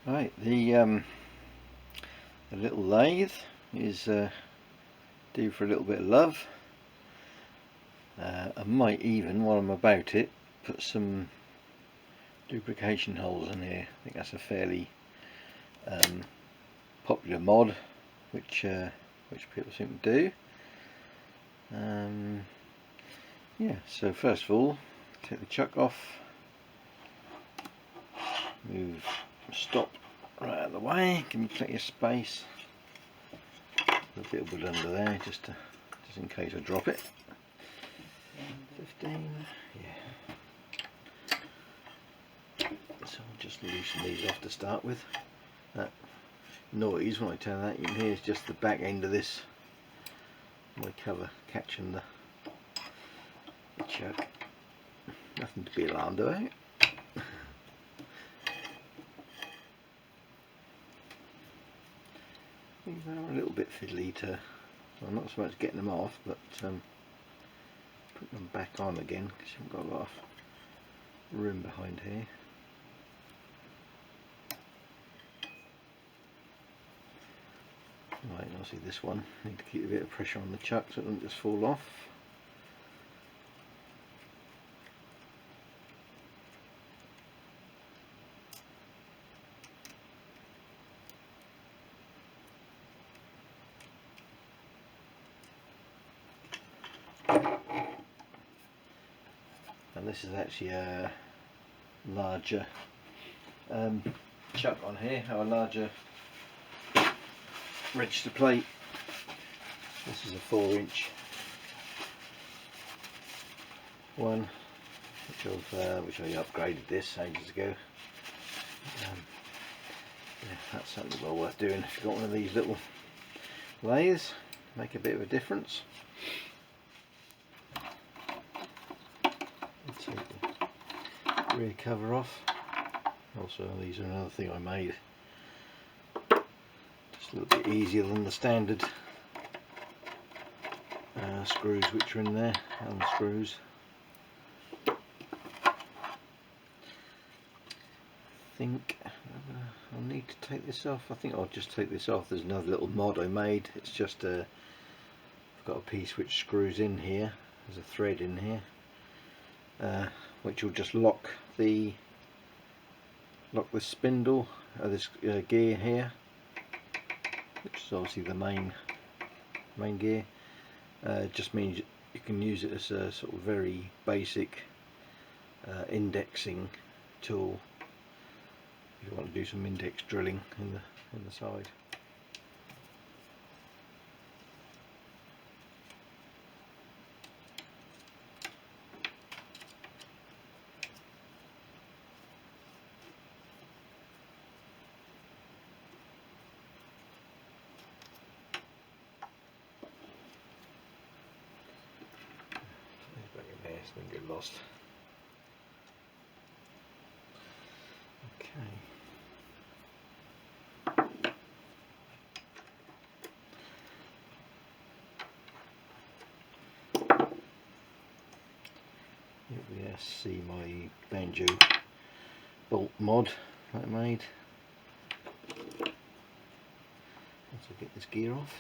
Right, the little lathe is due for a little bit of love. I might even, while I'm about it, put some duplication holes in here. I think that's a fairly popular mod, which people seem to do. Yeah, so first of all, take the chuck off, move stop right out of the way, give me plenty of space. A bit of wood under there, just in case I drop it. 15, yeah. So I'll just loosen these off to start with. That noise when I turn that, you can hear is just the back end of this, my cover catching the chuck. Nothing to be alarmed about. These are a little bit fiddly to, well, not so much getting them off, but putting them back on again, because you haven't got a lot of room behind here. Right, and obviously this one, need to keep a bit of pressure on the chuck so it doesn't just fall off. And this is actually a larger chuck on here, or a larger register plate. This is a 4-inch one, which I upgraded this ages ago. Yeah, that's something well worth doing if you've got one of these little lathes. Make a bit of a difference. Take the rear cover off. Also, these are another thing I made. Just a little bit easier than the standard screws which are in there, and screws. I think I'll need to take this off. I think I'll just take this off. There's another little mod I made. It's just I've got a piece which screws in here. There's a thread in here, which will just lock the spindle of this gear here, which is obviously the main gear. It just means you can use it as a sort of very basic indexing tool if you want to do some index drilling in the side. Don't get lost. Okay. Here we see my banjo bolt mod that I made. Once I get this gear off.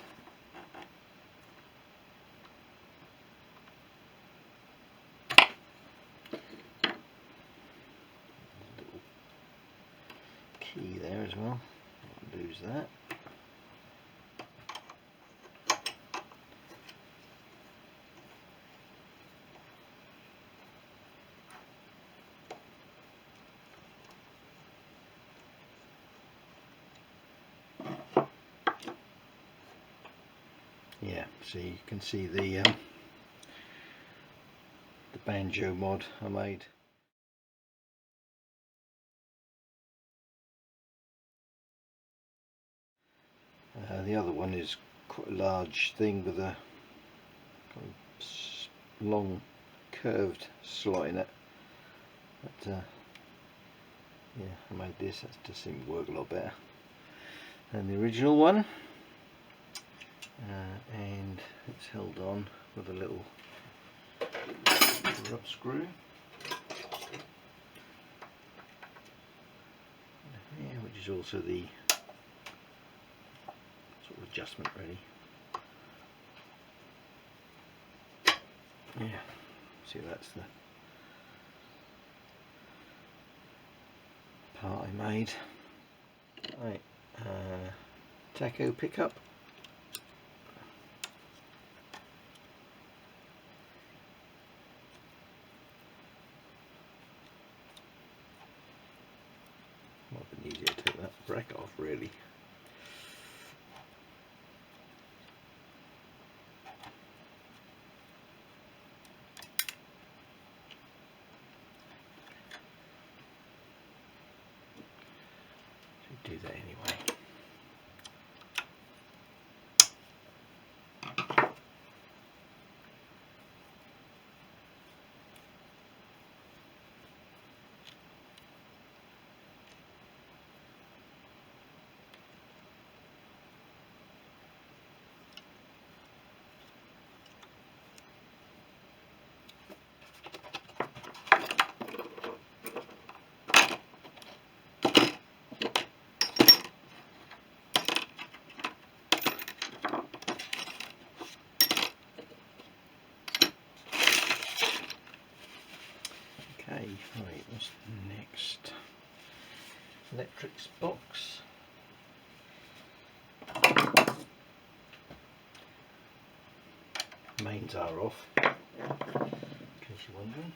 Key there as well, I'll lose that. Yeah, so you can see the banjo mod I made. The other one is quite a large thing with a kind of long curved slot in it. But yeah, I made this. That just seemed to work a lot better than the original one. And it's held on with a little rub screw. Which is also the sort of adjustment really. Yeah, see that's the part I made. Right, taco pickup. Might have been easier to take that bracket off really. Should do that anyway. Okay, right, what's next? Electrics box. Mains are off, in case you're wondering.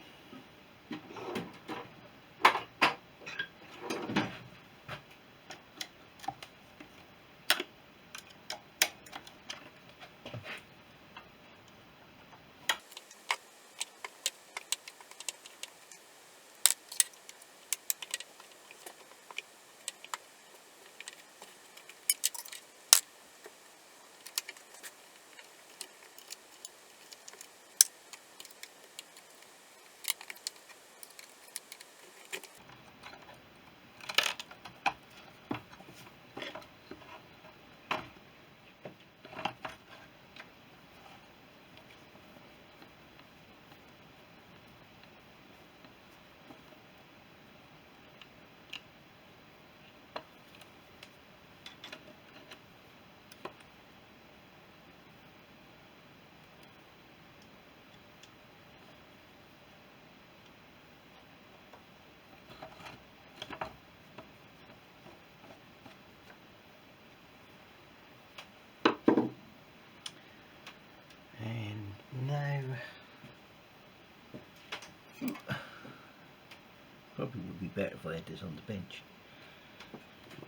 Probably would be better if I had this on the bench.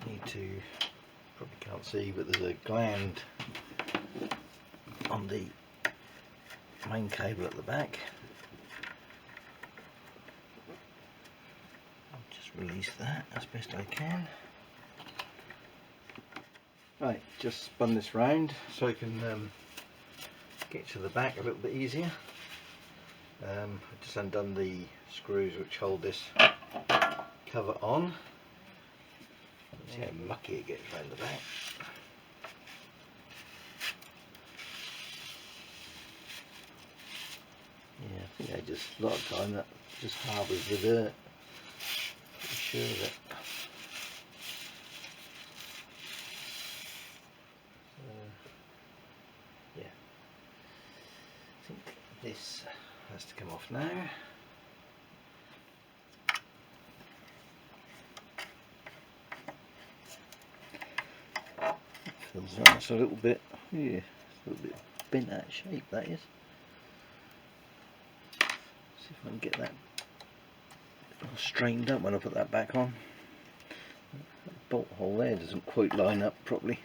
Need to, probably can't see, but there's a gland on the main cable at the back. I'll just release that as best I can. Right, just spun this round so I can get to the back a little bit easier. I've just undone the screws which hold this cover on. See how mucky it gets around the back. Yeah, I think a lot of time that just harbours the dirt. Pretty sure of it. Yeah, I think this has to come off now. Feels like that's a little bit, yeah, a little bit bent out of shape, that is. See if I can get that all straightened up when I put that back on. That bolt hole there doesn't quite line up properly.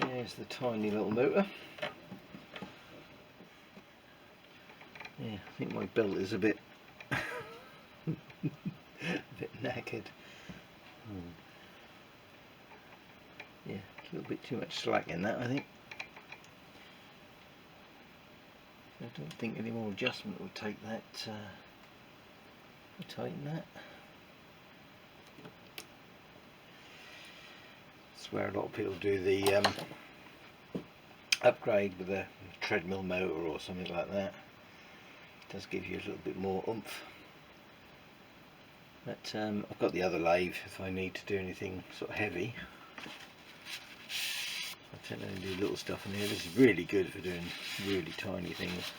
There's the tiny little motor. Yeah, I think my belt is a bit knackered. Yeah, A little bit too much slack in that, I think. I don't think any more adjustment will take that, will tighten that. That's where a lot of people do the upgrade with a treadmill motor or something like that. It does give you a little bit more oomph. But I've got the other lathe if I need to do anything sort of heavy. I tend to do little stuff in here. This is really good for doing really tiny things.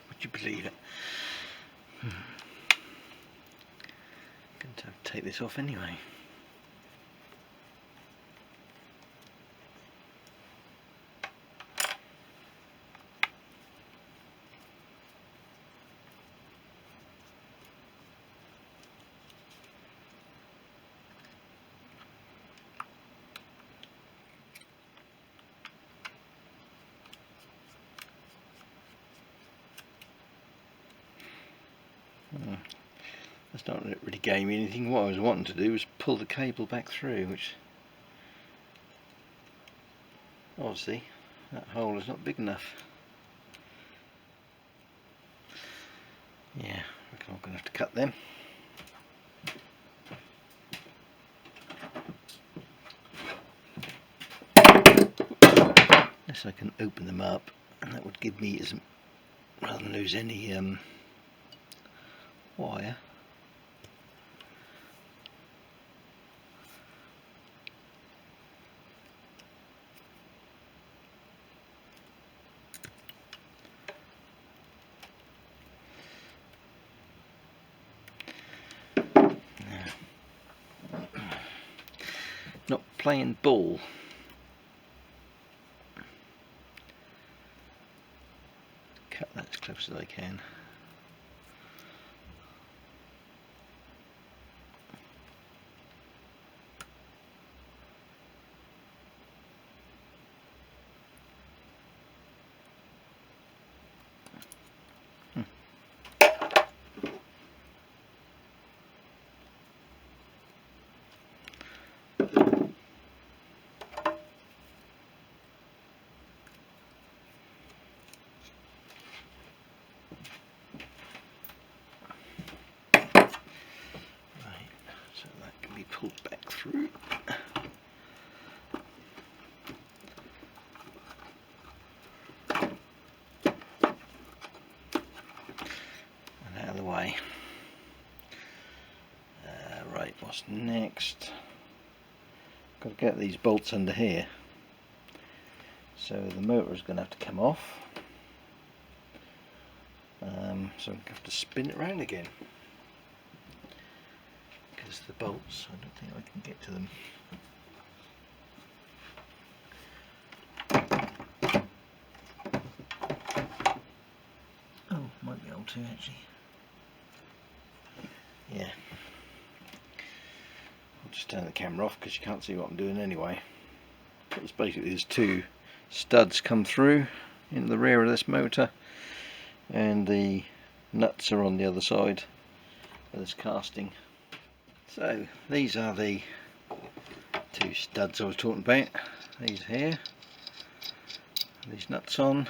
Would you believe it? Going to have to take this off anyway. That's not really gave me anything. What I was wanting to do was pull the cable back through, which obviously that hole is not big enough. Yeah, I reckon I'm going to have to cut them. Unless I can open them up, and that would give me, rather than lose any wire. Not playing ball. Cut that as close as I can. So that can be pulled back through. And out of the way. Right, what's next? Got to get these bolts under here. So the motor is going to have to come off. So I'm going to have to spin it around again. Because the bolts, I don't think I can get to them. Oh, might be able to actually. Yeah. I'll just turn the camera off because you can't see what I'm doing anyway. It's basically there's two studs come through in the rear of this motor, and the nuts are on the other side of this casting. So these are the two studs I was talking about. These here, these nuts on.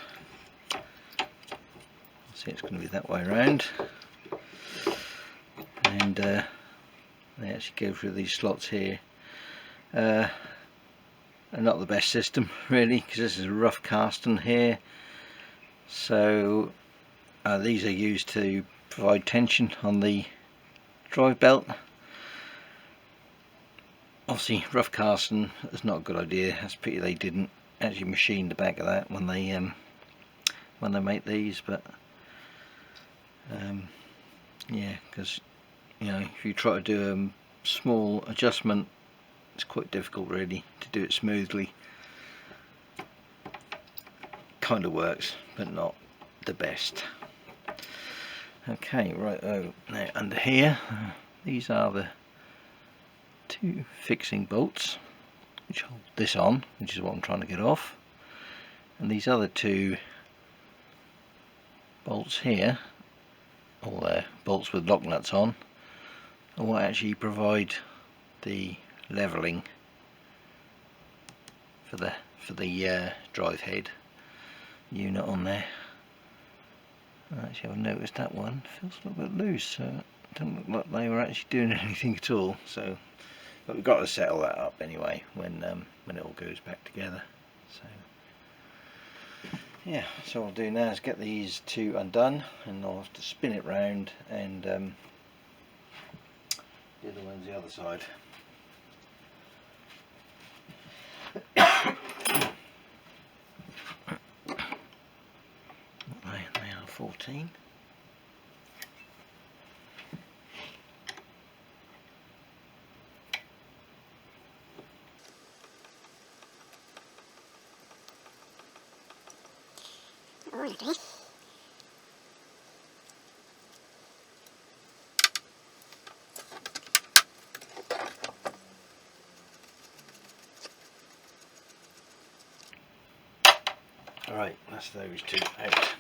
See, it's going to be that way around, and they actually go through these slots here. And not the best system really, because this is a rough casting here, so these are used to provide tension on the drive belt. Obviously rough casting is not a good idea. That's a pity they didn't actually machine the back of that when they make these, but yeah, because you know, if you try to do a small adjustment, it's quite difficult really to do it smoothly. Kind of works, but not the best. Okay, right, now under here, these are the two fixing bolts which hold this on, which is what I'm trying to get off, and these other two bolts here, or they're bolts with lock nuts on, are what actually provide the levelling for the drive head unit on there. Actually, I've noticed that one feels a little bit loose, so it doesn't look like they were actually doing anything at all. So, but we've got to settle that up anyway when it all goes back together. So yeah, so what I'll do now is get these two undone, and I'll have to spin it round and the other one's the other side. They are 14. Alright, that's those two out.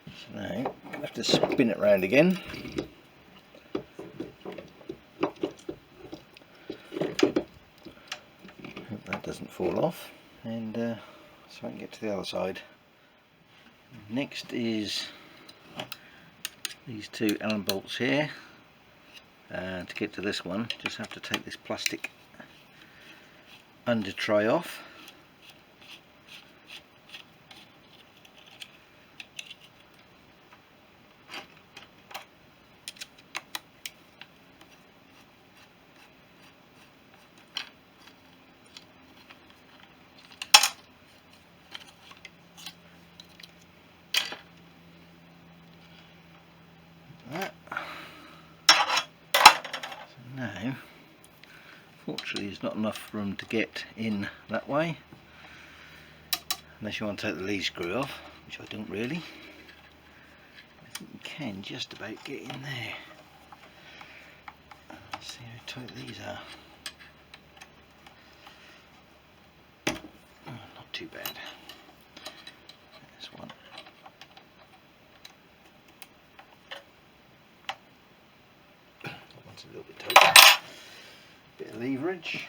So now I have to spin it round again. Hope that doesn't fall off, and so I can get to the other side. Next is these two Allen bolts here. To get to this one, just have to take this plastic under tray off. Now, fortunately there's not enough room to get in that way, unless you want to take the lead screw off, which I don't really. I think you can just about get in there. Let's see how tight these are. Oh, not too bad. There's one. That one's a little bit tight. Bit of leverage.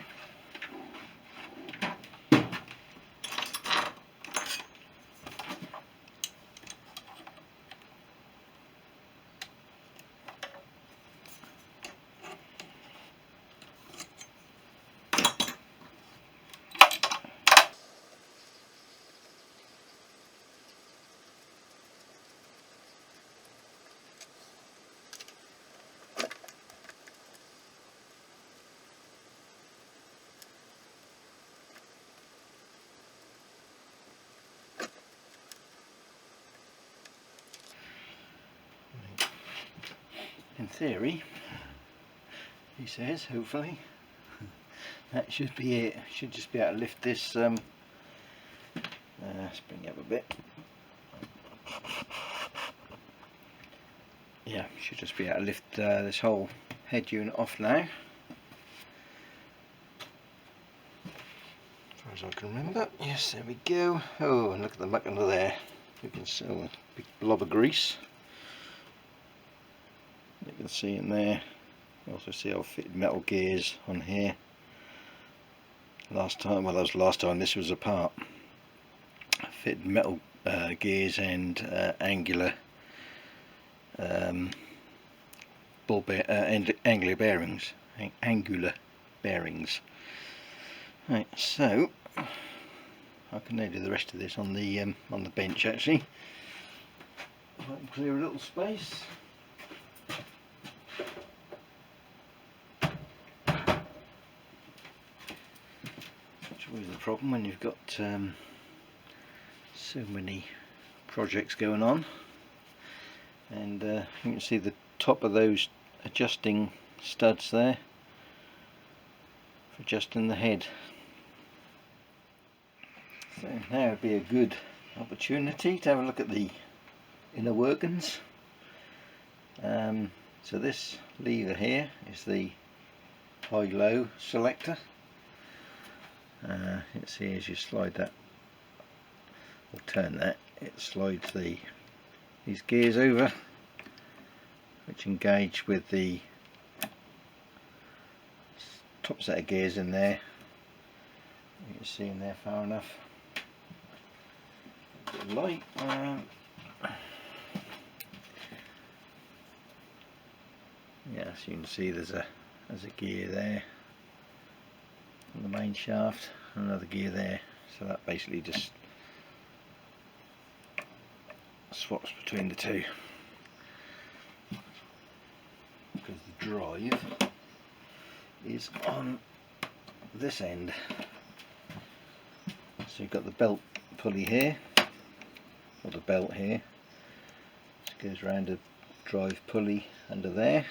In theory, he says, hopefully, that should be it. Should just be able to lift this, let's bring it up a bit. Yeah, should just be able to lift this whole head unit off now. As far as I can remember. Yes, there we go. Oh, and look at the muck under there. You can see a big blob of grease. You can see in there. You also see I've fitted metal gears on here. Last time, well, that was the last time this was apart. I fitted metal gears and angular angular bearings. Right, so I can now do the rest of this on the bench actually. If I can clear a little space. Which is always the problem when you've got so many projects going on. And you can see the top of those adjusting studs there for adjusting the head. So now would be a good opportunity to have a look at the inner workings. So this lever here is the high-low selector. You can see as you slide that or turn that, it slides these gears over, which engage with the top set of gears in there. You can see in there far enough. A bit of light. Yeah, so you can see there's a gear there on the main shaft, another gear there. So that basically just swaps between the two, because the drive is on this end. So you've got the belt pulley here, or the belt here, which goes around a drive pulley under there.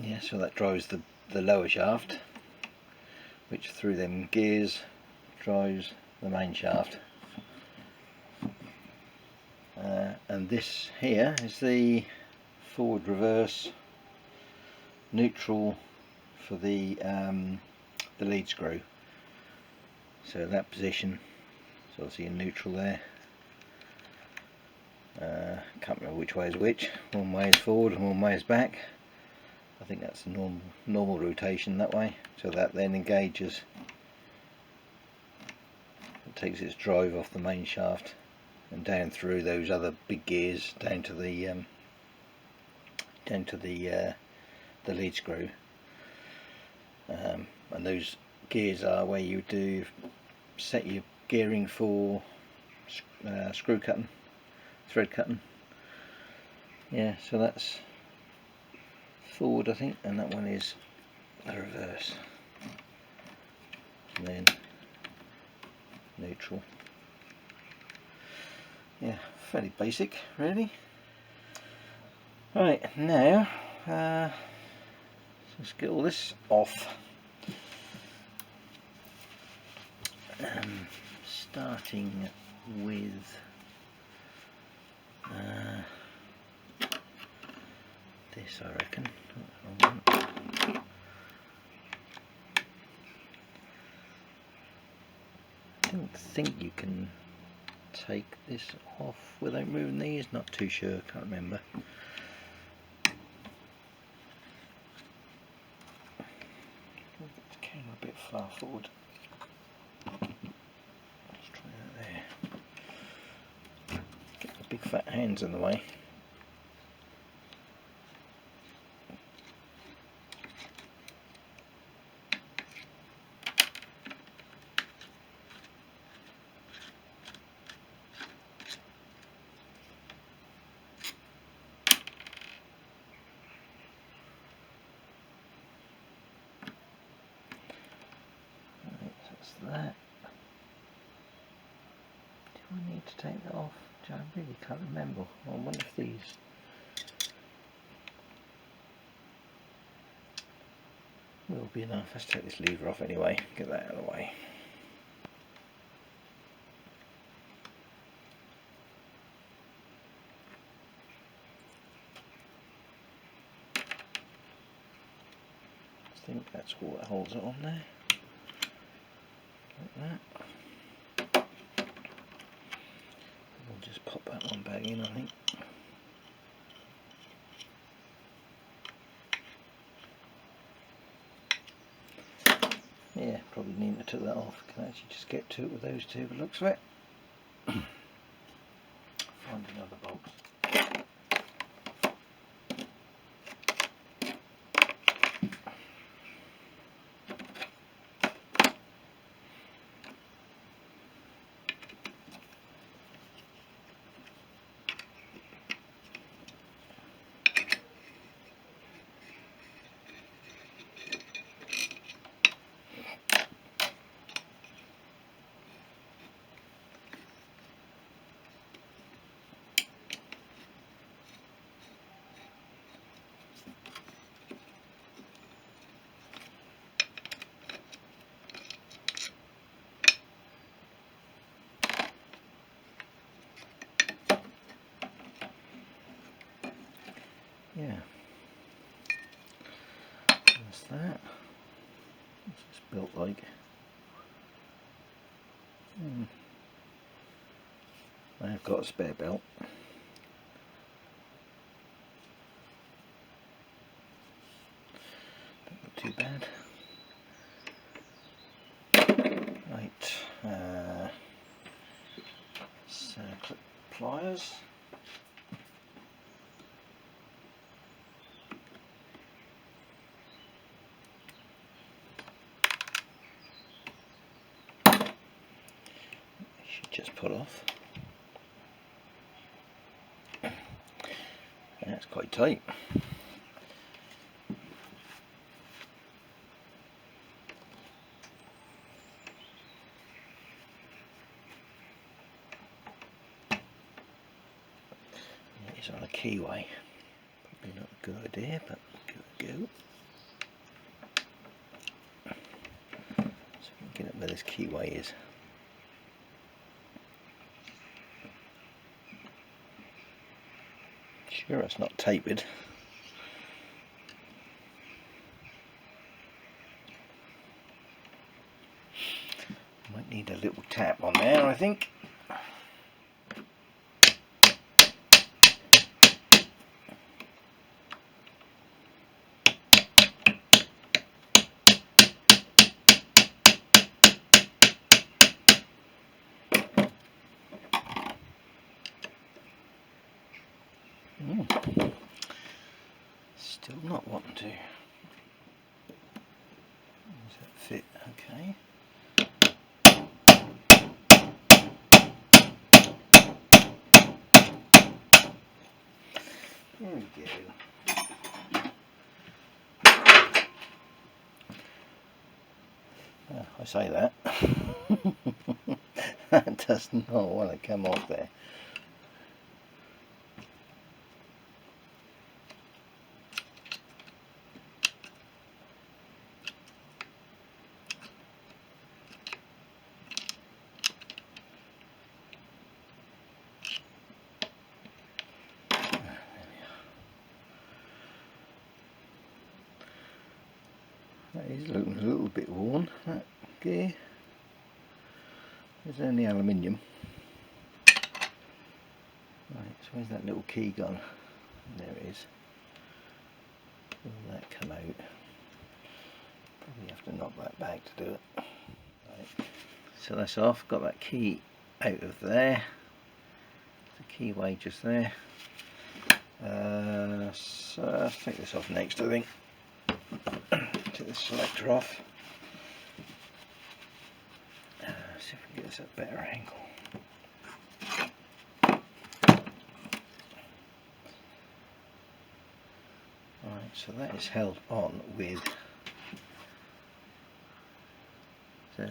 Yeah, so that drives the lower shaft, which through them gears drives the main shaft. And this here is the forward, reverse, neutral for the lead screw. So that position, so obviously in neutral there. Can't remember which way is which. One way is forward and one way is back. I think that's the normal rotation that way. So that then engages. It takes its drive off the main shaft and down through those other big gears down to the lead screw. And those gears are where you do set your gearing for screw cutting, thread cutting. Yeah, so that's forward I think, and that one is the reverse, and then neutral. Yeah, fairly basic really. Right, now let's get all this off. Starting with this, I reckon. I don't think you can take this off without moving these, not too sure, can't remember. Move the camera a bit far forward. Let's try that there. Get the big fat hands in the way. That. Do I need to take that off? I really can't remember. I wonder if these will be enough. Let's take this lever off anyway, get that out of the way. I think that's all that holds it on there. Like that. that one back in, I think. Yeah, probably need to take that off. Can actually just get to it with those two, but looks of it. Find another box. Yeah, that's that. What's this built like? I've got a spare belt. Don't look too bad. Right, so clip pliers. Should just put off. That's quite tight. It's on a keyway. Probably not a good idea, but give it a go. So we can get up where this keyway is. Sure, it's not tapered. Might need a little tap on there, I think. Still not wanting to. Does that fit? Okay. There we go. I say that. That does not want to come off there. That is looking a little bit worn, that gear. There's only aluminium. Right, so where's that little key gone? There it is. Will that come out? Probably have to knock that back to do it. Right. So that's off, got that key out of there. The keyway just there. So let's take this off next, I think. Take the selector off. See if we can get this at a better angle. Right, so that is held on with the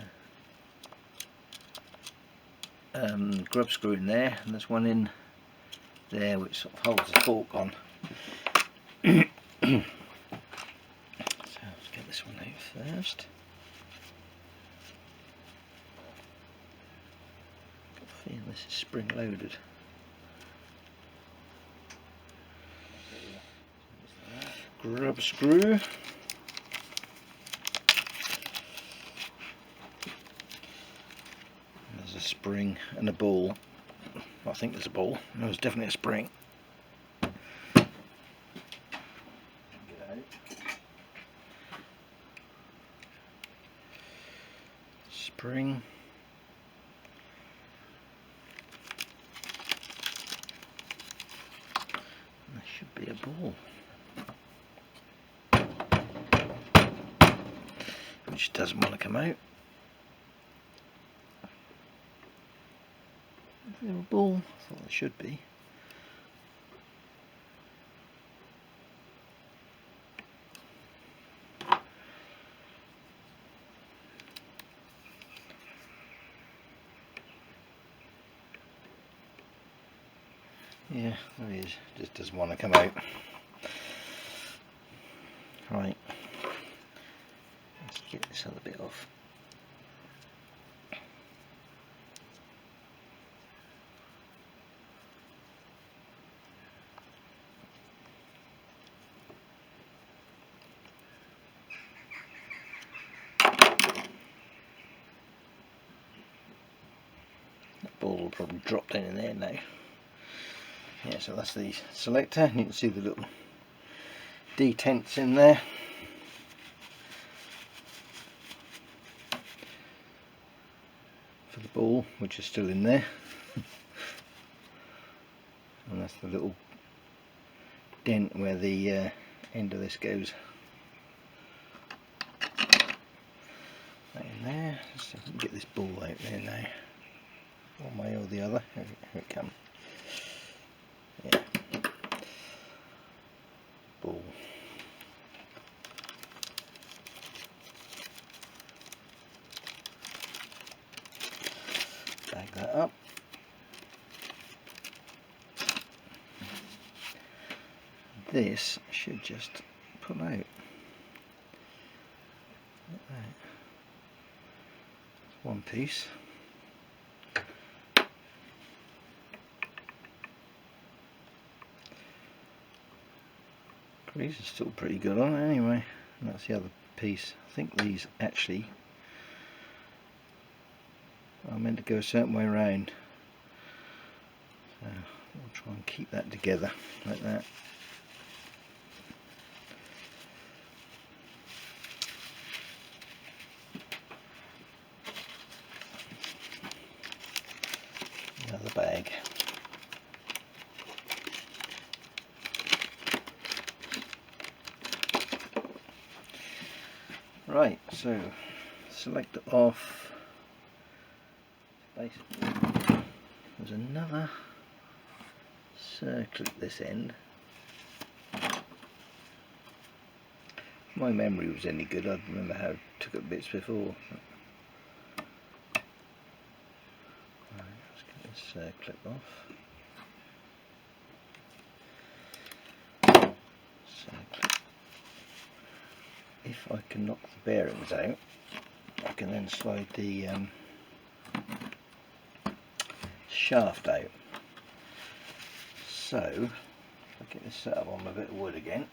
grub screw in there, and there's one in there which sort of holds the fork on. So let's get this one out first. Got a feeling this is spring loaded. Grub screw. There's a spring and a ball. I think there's a ball. There's definitely a spring. Spring. There should be a ball. Which doesn't want to come out. Is there a ball? I thought there should be. Yeah, there he is. Just doesn't want to come out. Right. Let's get this other bit off. That ball will probably drop down in there now. Yeah, so that's the selector, and you can see the little detents in there. For the ball, which is still in there. And that's the little dent where the end of this goes. That in there. Let's see if we can get this ball out there now. One way or the other. Here it comes. Yeah. Ball. Bag that up. This should just pull out. Like that. One piece. These are still pretty good on it anyway. And that's the other piece. I think these actually are meant to go a certain way around. So we'll try and keep that together like that. Another bag. Right, so select it off. Basically, there's another circle at this end. If my memory was any good, I'd remember how I took up bits before. Right, let's get this circle off. Circle. If I can knock the bearings out, I can then slide the shaft out. So, if I get this set up on a bit of wood again.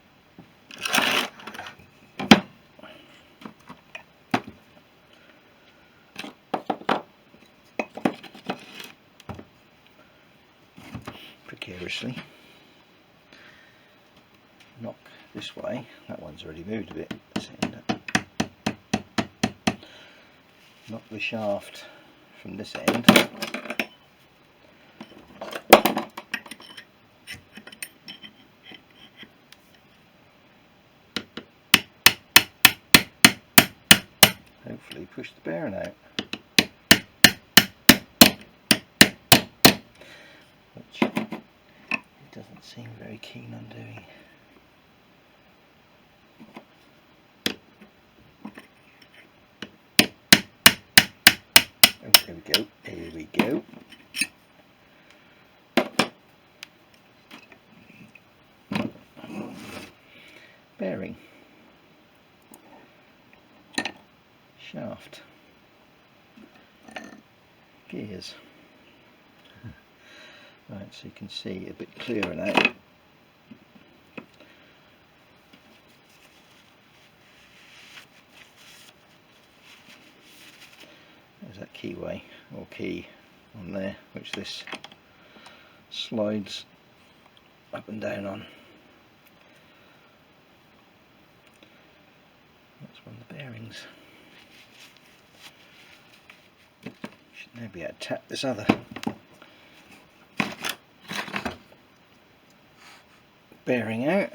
Precariously. Knock this way. That one's already moved a bit. Knock the shaft from this end. Hopefully push the bearing out. Which he doesn't seem very keen on doing. Oh, here we go, here we go. Bearing. Shaft. Gears. Right, so you can see a bit clearer now. There's that keyway or key on there, which this slides up and down on. That's one of the bearings. Should now be able to tap this other bearing out.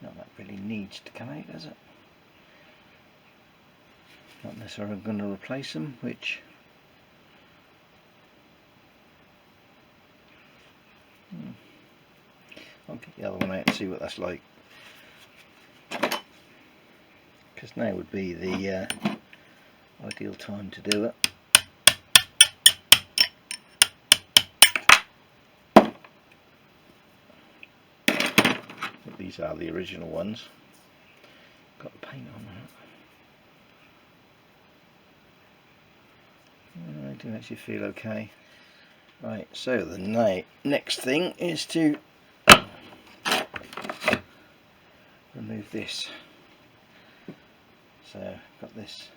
Not that really needs to come out, does it? Not unless I'm going to replace them, which I'll get the other one out and see what that's like, because now would be the ideal time to do it. These are the original ones. Got the paint on that. I do actually feel okay. Right, so the next thing is to remove this. So I've got this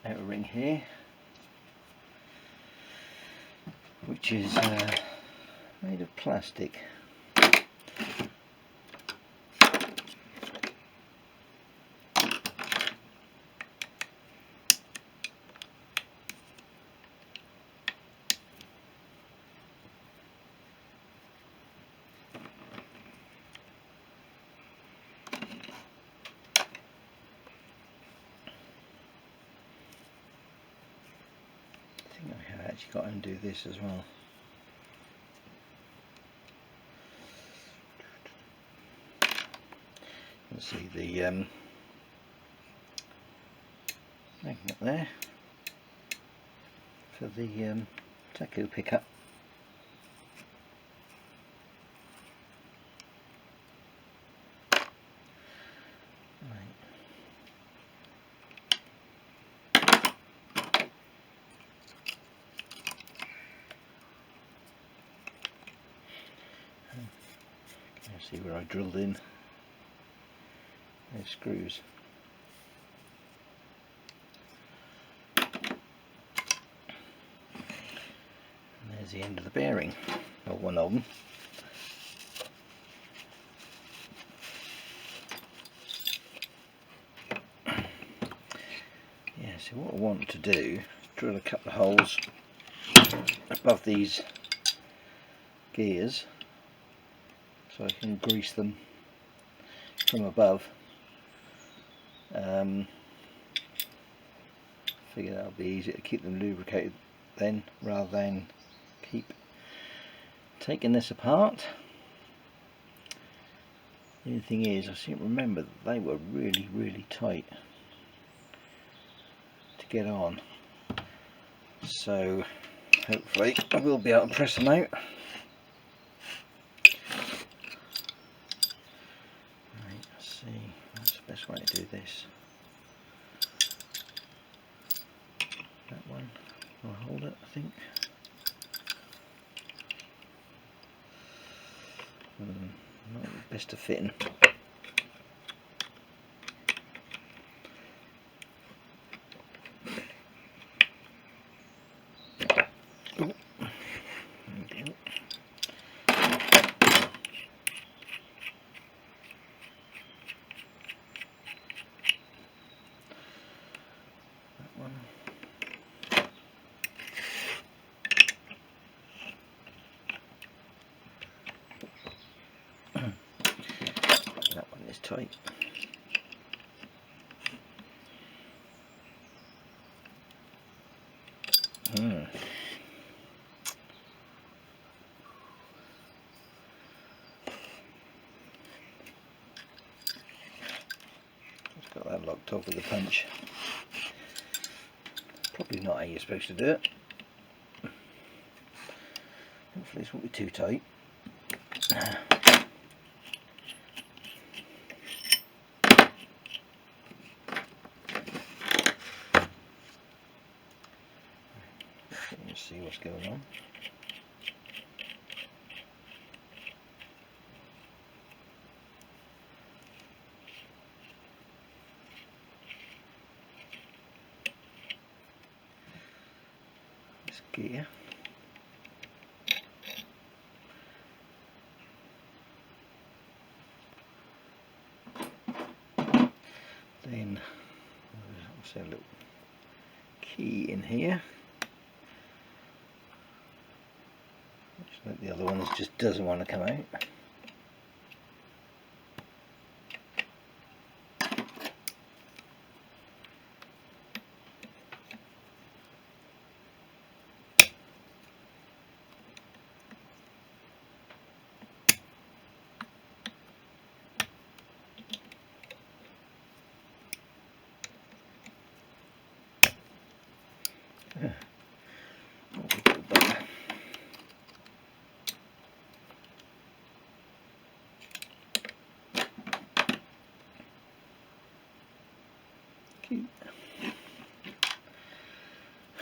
outer ring here, which is made of plastic. I think I have actually got to undo this as well. Let's see the magnet there for the taco pickup. See where I drilled in those screws. And there's the end of the bearing, or one of them. Yeah, so what I want to do is drill a couple of holes above these gears, so I can grease them from above. Figure that'll be easier to keep them lubricated then, rather than keep taking this apart. The only thing is, I seem to remember that they were really tight to get on, so hopefully I will be able to press them out. What's the best way to do this? That one will hold it, I think. Not the best of fitting. Ooh. That one is tight. Just got that locked off with a punch. Probably not how you're supposed to do it. Hopefully this won't be too tight. Let's see what's going on. This gear also a little key in here. The other one just doesn't want to come out.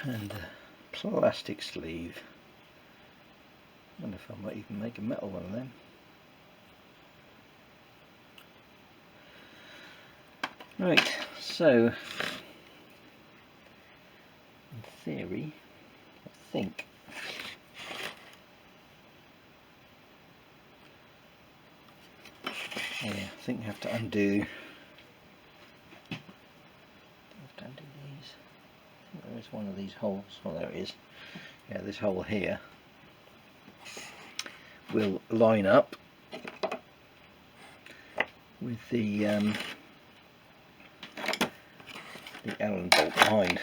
And a plastic sleeve. I wonder if I might even make a metal one of them. Right, so in theory, I think I have to undo. These. I think there is one of these holes. Oh, there it is. Yeah, this hole here will line up with the Allen bolt behind.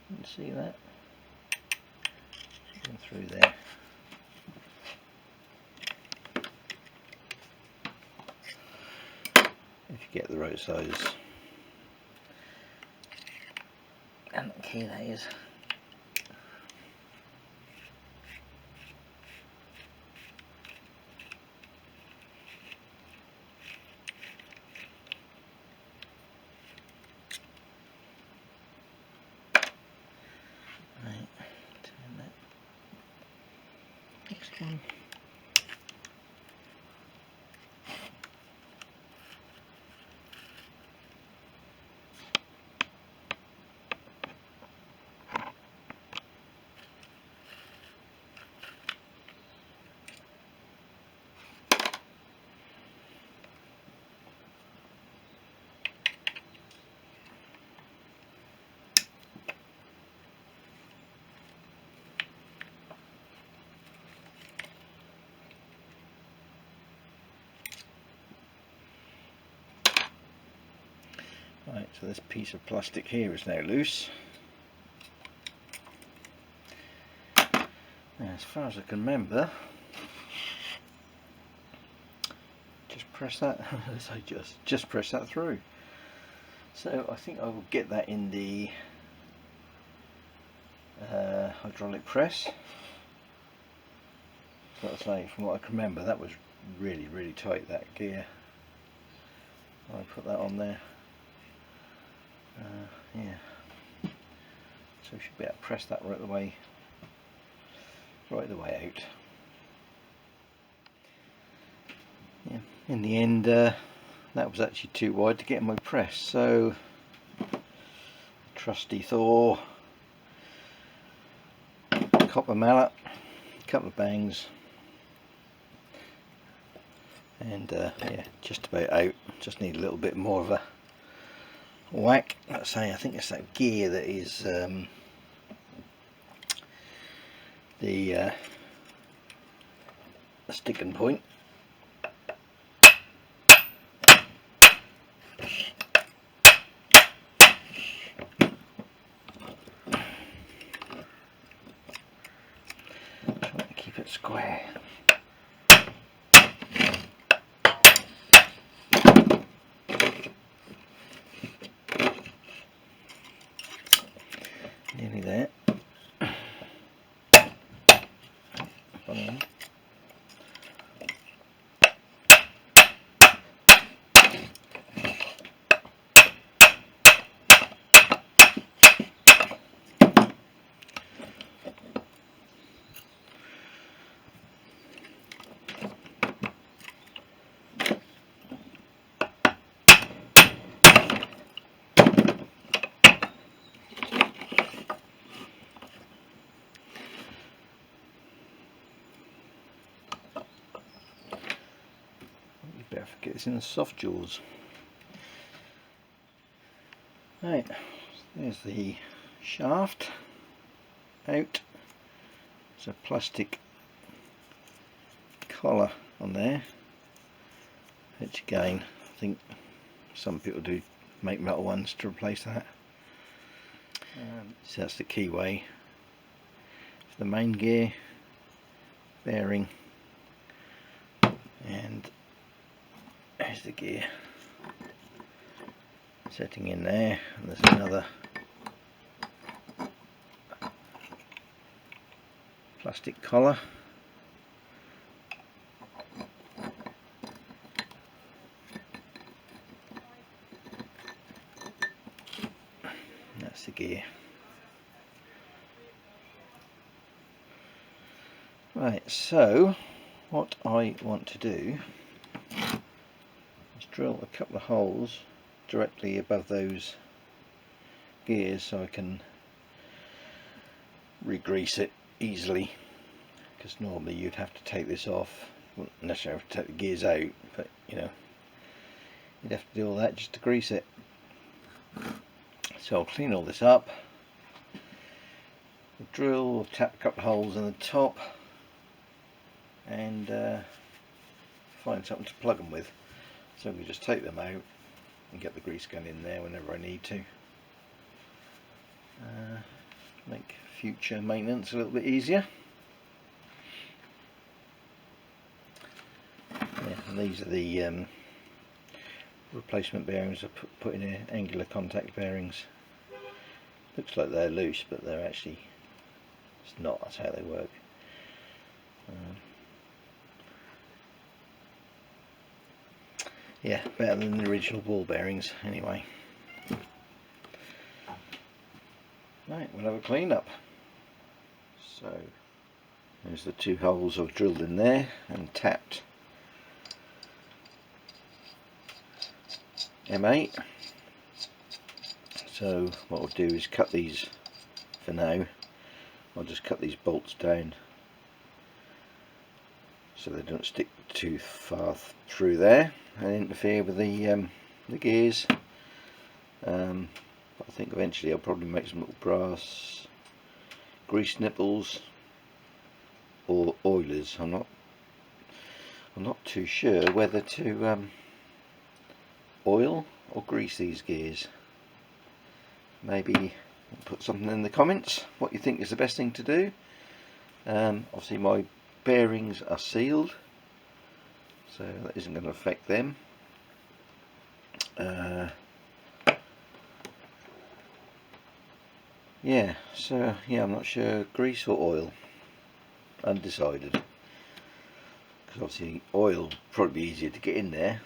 You can see that going through there. If you get the right size. And the key that is. Right, turn that. Next one. Right, so this piece of plastic here is now loose. Now, as far as I can remember, just press that. I just press that through. So I think I will get that in the hydraulic press. So that's like, from what I can remember, that was really tight, that gear. I put that on there. Yeah, so we should be able to press that right the way out. Yeah, in the end, that was actually too wide to get in my press, so trusty Thor, copper mallet, a couple of bangs, and yeah, just about out. Just need a little bit more of a whack. Let's say, I think it's that gear that is the sticking point. Try to keep it square. Nearly there. Better get this in the soft jaws. Right, there's the shaft out. It's a plastic collar on there, which again I think some people do make metal ones to replace that. So that's the keyway for the main gear bearing, and there's the gear setting in there, and there's another plastic collar. That's the gear. Right, so what I want to do is drill a couple of holes directly above those gears so I can re-grease it easily, because normally you'd have to take this off. You wouldn't necessarily have to take the gears out, but you know, you'd have to do all that just to grease it. So I'll clean all this up, drill, tap a couple of holes in the top, and find something to plug them with. So we just take them out and get the grease gun in there whenever I need to. Make future maintenance a little bit easier. Yeah, and these are the replacement bearings I put in here, angular contact bearings. Looks like they're loose, but they're actually, it's not, that's how they work. Yeah, better than the original ball bearings anyway. Right, we'll have a clean up. So there's the two holes I've drilled in there and tapped M8. So what I'll do is cut these for now. I'll just cut these bolts down so they don't stick too far through there and interfere with the gears. But I think eventually I'll probably make some little brass grease nipples or oilers. I'm not too sure whether to oil or grease these gears. Maybe put something in the comments what you think is the best thing to do. Obviously my bearings are sealed, so that isn't going to affect them. Yeah, so yeah, I'm not sure, grease or oil, undecided, because obviously oil would probably be easier to get in there.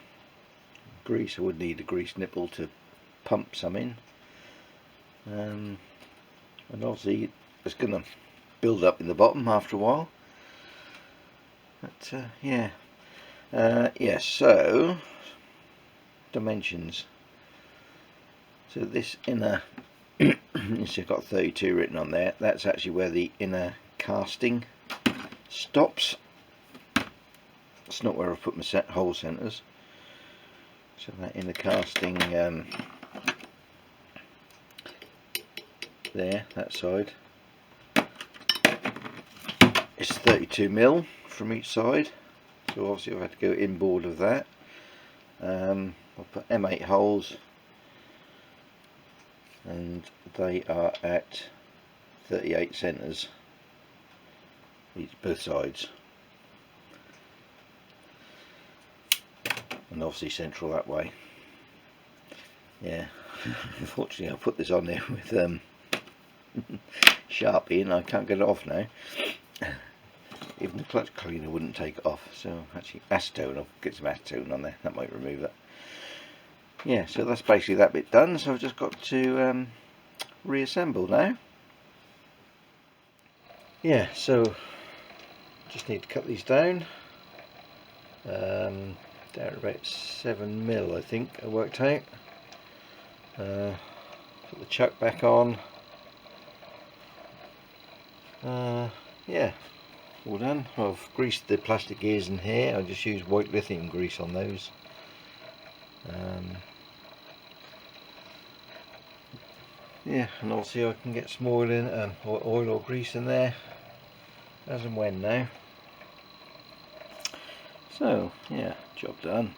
Grease, I would need a grease nipple to pump some in, and obviously it's going to build up in the bottom after a while. But yeah, yeah, so dimensions. So this inner, it's got 32 written on there. That's actually where the inner casting stops. It's not where I've put my hole centres. So that inner casting there, that side, is 32mm from each side. So obviously I've had to go inboard of that. I'll put M8 holes, and they are at 38 centres both sides, and obviously central that way. Yeah, unfortunately I put this on there with Sharpie and I can't get it off now. Even the clutch cleaner wouldn't take it off, so actually acetone, I'll get some acetone on there, that might remove it. Yeah, so that's basically that bit done, so I've just got to reassemble now. Yeah, so just need to cut these down. Down at about 7mm I think I worked out. Put the chuck back on. Yeah, all done. I've greased the plastic gears in here. I just used white lithium grease on those. yeah, and obviously I can get some oil in, or oil or grease in there as and when now. So yeah, job done.